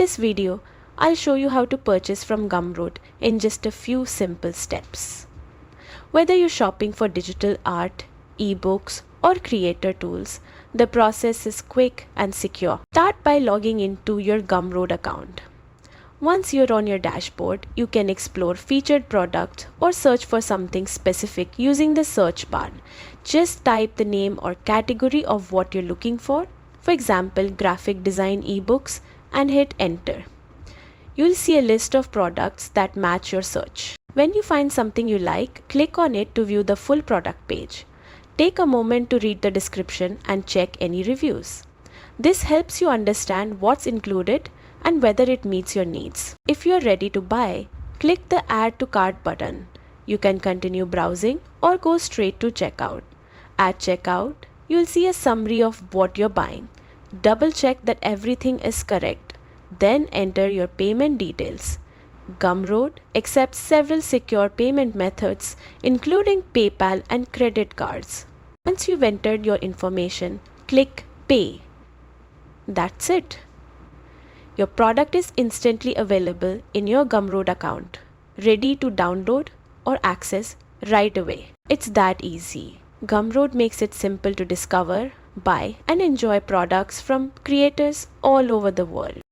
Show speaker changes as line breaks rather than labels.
this video, I'll show you how to purchase from Gumroad in just a few simple steps. Whether you're shopping for digital art, ebooks, or creator tools, the process is quick and secure. Start by logging into your Gumroad account. Once you're on your dashboard, you can explore featured products or search for something specific using the search bar. Just type the name or category of what you're looking for example, graphic design ebooks, and hit enter. You'll see a list of products that match your search. When you find something you like, click on it to view the full product page. Take a moment to read the description and check any reviews. This helps you understand what's included and whether it meets your needs. If you're ready to buy, click the Add to Cart button. You can continue browsing or go straight to checkout. At checkout, you'll see a summary of what you're buying. Double check that everything is correct. Then enter your payment details. Gumroad accepts several secure payment methods, including PayPal and credit cards. Once you've entered your information, click Pay. That's it. Your product is instantly available in your Gumroad account, ready to download or access right away. It's that easy. Gumroad makes it simple to discover, buy, and enjoy products from creators all over the world.